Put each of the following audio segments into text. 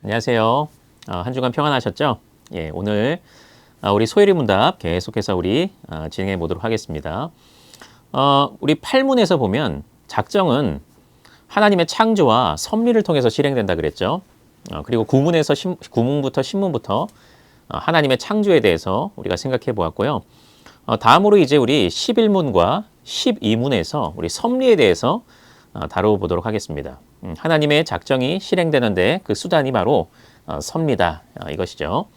안녕하세요. 한 주간 평안하셨죠? 예, 오늘 우리 소일이 문답 계속해서 우리 진행해 보도록 하겠습니다. 우리 8문에서 보면 작정은 하나님의 창조와 섭리를 통해서 실행된다 그랬죠. 그리고 9문부터 10문부터 하나님의 창조에 대해서 우리가 생각해 보았고요. 다음으로 이제 우리 11문과 12문에서 우리 섭리에 대해서 다뤄보도록 하겠습니다. 하나님의 작정이 실행되는데 그 수단이 바로 섭리다 이것이죠.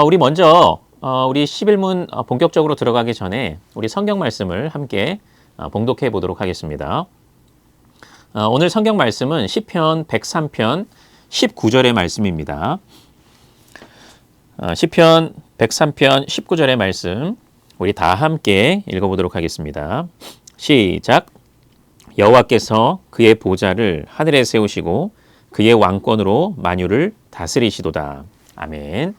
우리 먼저 우리 11문 본격적으로 들어가기 전에 우리 성경 말씀을 함께 봉독해 보도록 하겠습니다. 오늘 성경 말씀은 시편 103편 19절의 말씀입니다. 시편 103편 19절의 말씀 우리 다 함께 읽어보도록 하겠습니다. 시작. 여호와께서 그의 보좌를 하늘에 세우시고 그의 왕권으로 만유를 다스리시도다. 아멘.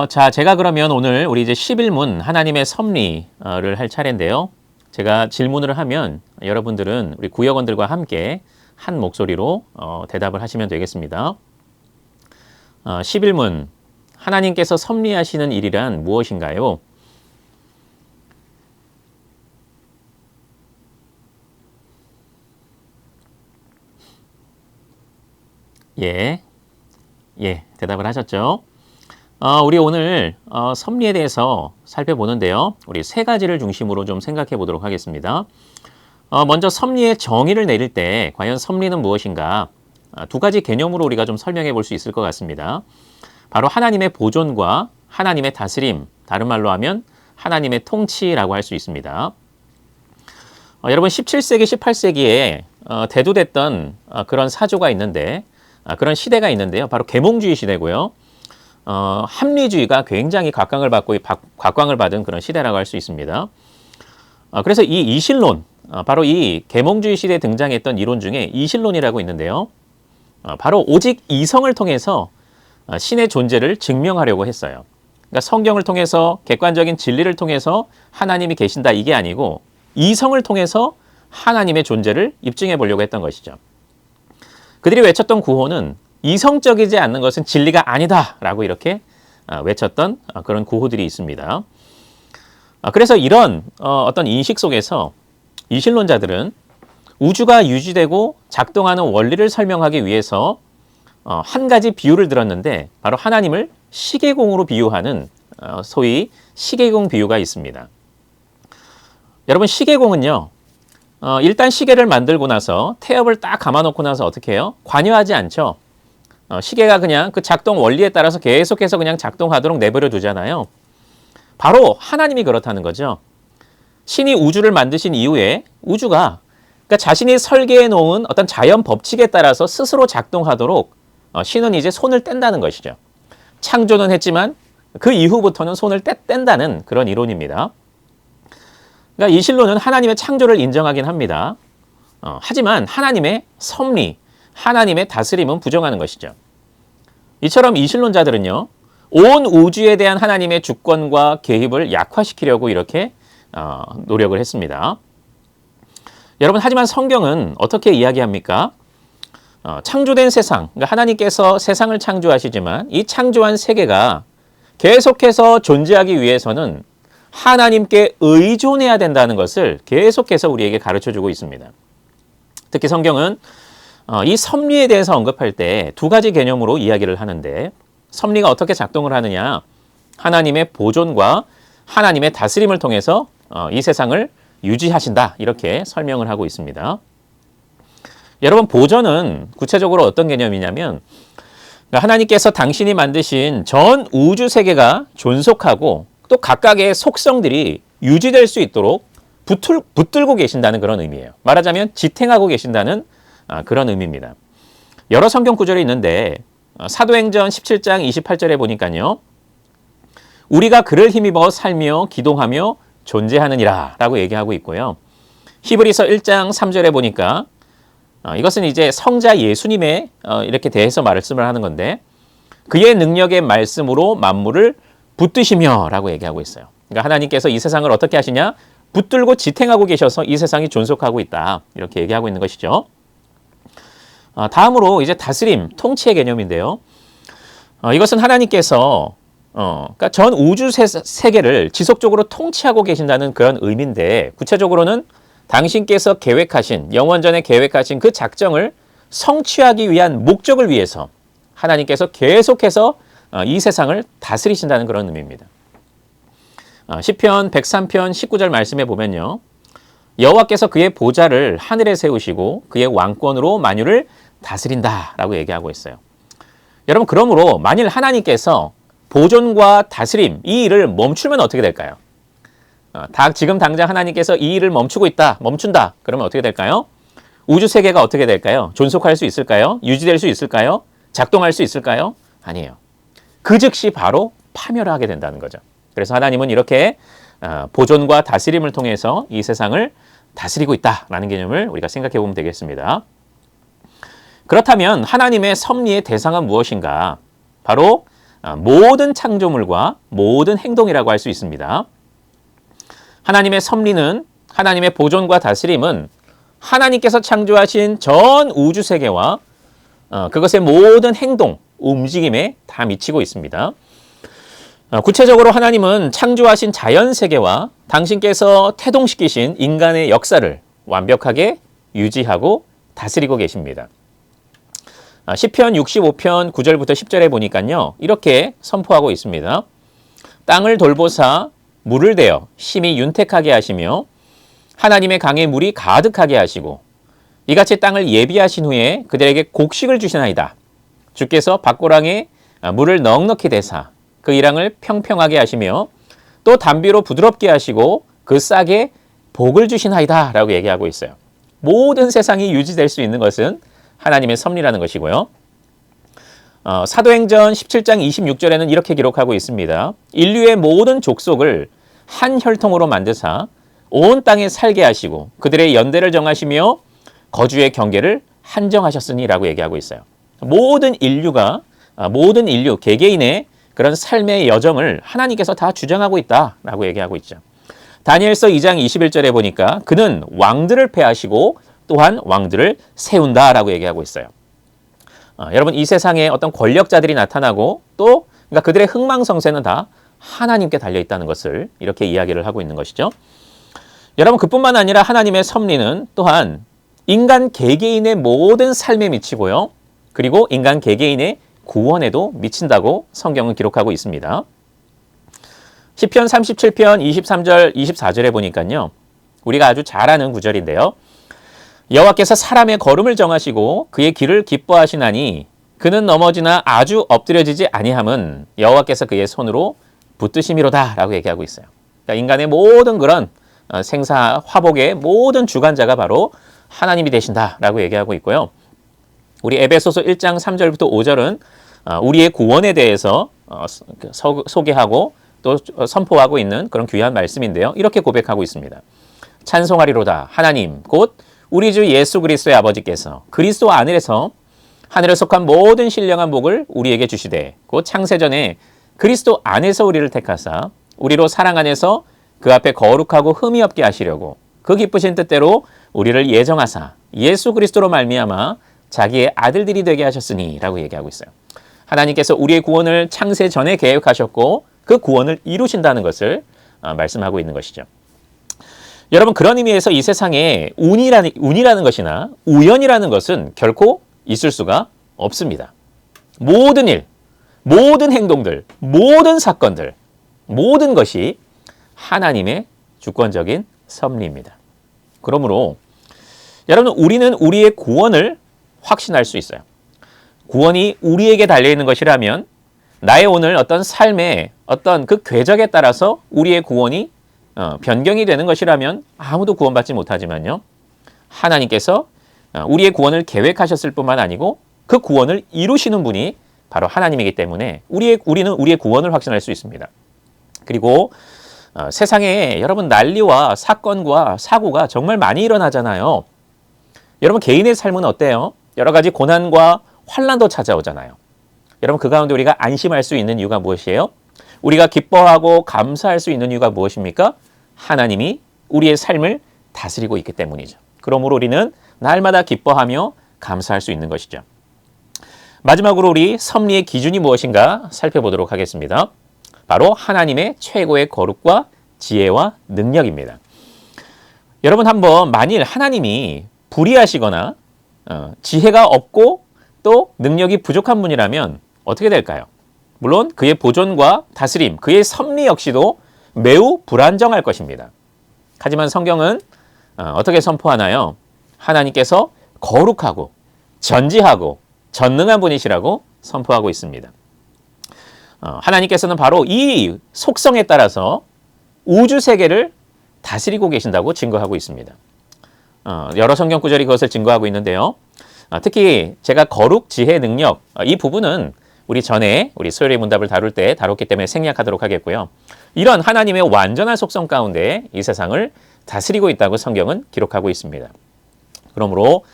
자, 제가 그러면 오늘 우리 이제 11문 하나님의 섭리를 할 차례인데요. 제가 질문을 하면 여러분들은 우리 구역원들과 함께 한 목소리로 대답을 하시면 되겠습니다. 11문 하나님께서 섭리하시는 일이란 무엇인가요? 예, 대답을 하셨죠? 우리 오늘 섭리에 대해서 살펴보는데요. 우리 세 가지를 중심으로 좀 생각해 보도록 하겠습니다. 먼저 섭리의 정의를 내릴 때 과연 섭리는 무엇인가? 두 가지 개념으로 우리가 좀 설명해 볼 수 있을 것 같습니다. 바로 하나님의 보존과 하나님의 다스림, 다른 말로 하면 하나님의 통치라고 할 수 있습니다. 여러분 17세기, 18세기에 대두됐던 그런 사조가 있는데 그런 시대가 있는데요. 바로 계몽주의 시대고요. 합리주의가 굉장히 각광을 받은 그런 시대라고 할 수 있습니다. 그래서 이 이신론, 바로 이 계몽주의 시대에 등장했던 이론 중에 이신론이라고 있는데요. 바로 오직 이성을 통해서 신의 존재를 증명하려고 했어요. 그러니까 성경을 통해서 객관적인 진리를 통해서 하나님이 계신다 이게 아니고 이성을 통해서 하나님의 존재를 입증해 보려고 했던 것이죠. 그들이 외쳤던 구호는 이성적이지 않는 것은 진리가 아니다라고 이렇게 외쳤던 그런 구호들이 있습니다. 그래서 이런 어떤 인식 속에서 이신론자들은 우주가 유지되고 작동하는 원리를 설명하기 위해서 한 가지 비유를 들었는데 바로 하나님을 시계공으로 비유하는 소위 시계공 비유가 있습니다. 여러분 시계공은요. 일단 시계를 만들고 나서 태엽을 딱 감아놓고 나서 어떻게 해요? 관여하지 않죠. 시계가 그냥 그 작동 원리에 따라서 계속해서 그냥 작동하도록 내버려 두잖아요. 바로 하나님이 그렇다는 거죠. 신이 우주를 만드신 이후에 우주가 그러니까 자신이 설계해 놓은 어떤 자연 법칙에 따라서 스스로 작동하도록 신은 이제 손을 뗀다는 것이죠. 창조는 했지만 그 이후부터는 손을 뗀다는 그런 이론입니다. 그러니까 이 신론은 하나님의 창조를 인정하긴 합니다. 하지만 하나님의 섭리, 하나님의 다스림은 부정하는 것이죠. 이처럼 이신론자들은요. 온 우주에 대한 하나님의 주권과 개입을 약화시키려고 이렇게 노력을 했습니다. 여러분 하지만 성경은 어떻게 이야기합니까? 창조된 세상, 그러니까 하나님께서 세상을 창조하시지만 이 창조한 세계가 계속해서 존재하기 위해서는 하나님께 의존해야 된다는 것을 계속해서 우리에게 가르쳐주고 있습니다. 특히 성경은 이 섭리에 대해서 언급할 때 두 가지 개념으로 이야기를 하는데 섭리가 어떻게 작동을 하느냐? 하나님의 보존과 하나님의 다스림을 통해서 이 세상을 유지하신다 이렇게 설명을 하고 있습니다. 여러분 보존은 구체적으로 어떤 개념이냐면 하나님께서 당신이 만드신 전 우주 세계가 존속하고 또 각각의 속성들이 유지될 수 있도록 붙들고 계신다는 그런 의미예요. 말하자면 지탱하고 계신다는 그런 의미입니다. 여러 성경 구절이 있는데 사도행전 17장 28절에 보니까요. 우리가 그를 힘입어 살며 기동하며 존재하느니라 라고 얘기하고 있고요. 히브리서 1장 3절에 보니까 이것은 이제 성자 예수님의 이렇게 대해서 말씀을 하는 건데 그의 능력의 말씀으로 만물을 붙드시며 라고 얘기하고 있어요. 그러니까 하나님께서 이 세상을 어떻게 하시냐? 붙들고 지탱하고 계셔서 이 세상이 존속하고 있다. 이렇게 얘기하고 있는 것이죠. 다음으로 이제 다스림, 통치의 개념인데요. 이것은 하나님께서 그러니까 전 우주 세계를 지속적으로 통치하고 계신다는 그런 의미인데, 구체적으로는 당신께서 계획하신, 영원전에 계획하신 그 작정을 성취하기 위한 목적을 위해서 하나님께서 계속해서 이 세상을 다스리신다는 그런 의미입니다. 시편 103편 19절 말씀에 보면요, 여호와께서 그의 보좌를 하늘에 세우시고 그의 왕권으로 만유를 다스린다라고 얘기하고 있어요. 여러분, 그러므로 만일 하나님께서 보존과 다스림, 이 일을 멈추면 어떻게 될까요? 지금 당장 하나님께서 이 일을 멈춘다. 그러면 어떻게 될까요? 우주 세계가 어떻게 될까요? 존속할 수 있을까요? 유지될 수 있을까요? 작동할 수 있을까요? 아니에요. 그 즉시 바로 파멸을 하게 된다는 거죠. 그래서 하나님은 이렇게 보존과 다스림을 통해서 이 세상을 다스리고 있다라는 개념을 우리가 생각해 보면 되겠습니다. 그렇다면 하나님의 섭리의 대상은 무엇인가? 바로 모든 창조물과 모든 행동이라고 할 수 있습니다. 하나님의 섭리는, 하나님의 보존과 다스림은 하나님께서 창조하신 전 우주 세계와 그것의 모든 행동, 움직임에 다 미치고 있습니다. 구체적으로 하나님은 창조하신 자연 세계와 당신께서 태동시키신 인간의 역사를 완벽하게 유지하고 다스리고 계십니다. 시편 65편 9절부터 10절에 보니까요, 이렇게 선포하고 있습니다. 땅을 돌보사 물을 대어 심히 윤택하게 하시며 하나님의 강에 물이 가득하게 하시고 이같이 땅을 예비하신 후에 그들에게 곡식을 주시나이다. 주께서 밭고랑에 물을 넉넉히 대사 그 이랑을 평평하게 하시며 또 담비로 부드럽게 하시고 그 싹에 복을 주시나이다 라고 얘기하고 있어요. 모든 세상이 유지될 수 있는 것은 하나님의 섭리라는 것이고요. 사도행전 17장 26절에는 이렇게 기록하고 있습니다. 인류의 모든 족속을 한 혈통으로 만드사 온 땅에 살게 하시고 그들의 연대를 정하시며 거주의 경계를 한정하셨으니 라고 얘기하고 있어요. 모든 인류, 개개인의 그런 삶의 여정을 하나님께서 다 주장하고 있다라고 얘기하고 있죠. 다니엘서 2장 21절에 보니까 그는 왕들을 폐하시고 또한 왕들을 세운다라고 얘기하고 있어요. 여러분, 이 세상에 어떤 권력자들이 나타나고 또 그러니까 그들의 흥망성쇠는 다 하나님께 달려 있다는 것을 이렇게 이야기를 하고 있는 것이죠. 여러분, 그뿐만 아니라 하나님의 섭리는 또한 인간 개개인의 모든 삶에 미치고요. 그리고 인간 개개인의 구원에도 미친다고 성경은 기록하고 있습니다. 시편 37편 23절, 24절에 보니까요, 우리가 아주 잘 아는 구절인데요. 여호와께서 사람의 걸음을 정하시고 그의 길을 기뻐하시나니 그는 넘어지나 아주 엎드려지지 아니함은 여호와께서 그의 손으로 붙드심이로다 라고 얘기하고 있어요. 그러니까 인간의 모든 그런 생사, 화복의 모든 주관자가 바로 하나님이 되신다라고 얘기하고 있고요. 우리 에베소서 1장 3절부터 5절은 우리의 구원에 대해서 소개하고 또 선포하고 있는 그런 귀한 말씀인데요. 이렇게 고백하고 있습니다. 찬송하리로다 하나님 곧 우리 주 예수 그리스도의 아버지께서 그리스도 안에서 하늘에 속한 모든 신령한 복을 우리에게 주시되 곧 창세전에 그리스도 안에서 우리를 택하사 우리로 사랑 안에서 그 앞에 거룩하고 흠이 없게 하시려고 그 기쁘신 뜻대로 우리를 예정하사 예수 그리스도로 말미암아 자기의 아들들이 되게 하셨으니 라고 얘기하고 있어요. 하나님께서 우리의 구원을 창세 전에 계획하셨고 그 구원을 이루신다는 것을 말씀하고 있는 것이죠. 여러분, 그런 의미에서 이 세상에 운이라는 것이나 우연이라는 것은 결코 있을 수가 없습니다. 모든 일, 모든 행동들, 모든 사건들, 모든 것이 하나님의 주권적인 섭리입니다. 그러므로 여러분, 우리는 우리의 구원을 확신할 수 있어요. 구원이 우리에게 달려있는 것이라면 나의 오늘 어떤 삶의 어떤 그 궤적에 따라서 우리의 구원이 변경이 되는 것이라면 아무도 구원받지 못하지만요. 하나님께서 우리의 구원을 계획하셨을 뿐만 아니고 그 구원을 이루시는 분이 바로 하나님이기 때문에 우리는 우리의 구원을 확신할 수 있습니다. 그리고 세상에 여러분 난리와 사건과 사고가 정말 많이 일어나잖아요. 여러분, 개인의 삶은 어때요? 여러 가지 고난과 환난도 찾아오잖아요. 여러분, 그 가운데 우리가 안심할 수 있는 이유가 무엇이에요? 우리가 기뻐하고 감사할 수 있는 이유가 무엇입니까? 하나님이 우리의 삶을 다스리고 있기 때문이죠. 그러므로 우리는 날마다 기뻐하며 감사할 수 있는 것이죠. 마지막으로 우리 섭리의 기준이 무엇인가 살펴보도록 하겠습니다. 바로 하나님의 최고의 거룩과 지혜와 능력입니다. 여러분 한번 만일 하나님이 불의하시거나 지혜가 없고 또 능력이 부족한 분이라면 어떻게 될까요? 물론 그의 보존과 다스림, 그의 섭리 역시도 매우 불안정할 것입니다. 하지만 성경은 어떻게 선포하나요? 하나님께서 거룩하고 전지하고 전능한 분이시라고 선포하고 있습니다. 하나님께서는 바로 이 속성에 따라서 우주 세계를 다스리고 계신다고 증거하고 있습니다. 여러 성경 구절이 그것을 증거하고 있는데요. 특히 제가 거룩, 지혜, 능력 이 부분은 우리 전에 우리 소요리 문답을 다룰 때 다뤘기 때문에 생략하도록 하겠고요. 이런 하나님의 완전한 속성 가운데 이 세상을 다스리고 있다고 성경은 기록하고 있습니다. 그러므로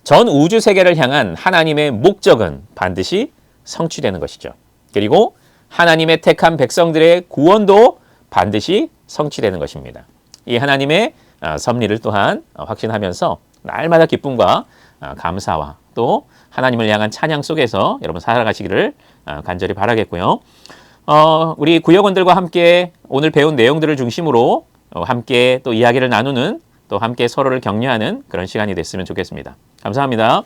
전 우주 세계를 향한 하나님의 목적은 반드시 성취되는 것이죠. 그리고 하나님의 택한 백성들의 구원도 반드시 성취되는 것입니다. 이 하나님의 섭리를 또한 확신하면서 날마다 기쁨과 감사와 또 하나님을 향한 찬양 속에서 여러분 살아가시기를 간절히 바라겠고요. 우리 구역원들과 함께 오늘 배운 내용들을 중심으로 함께 또 이야기를 나누는 또 함께 서로를 격려하는 그런 시간이 됐으면 좋겠습니다. 감사합니다.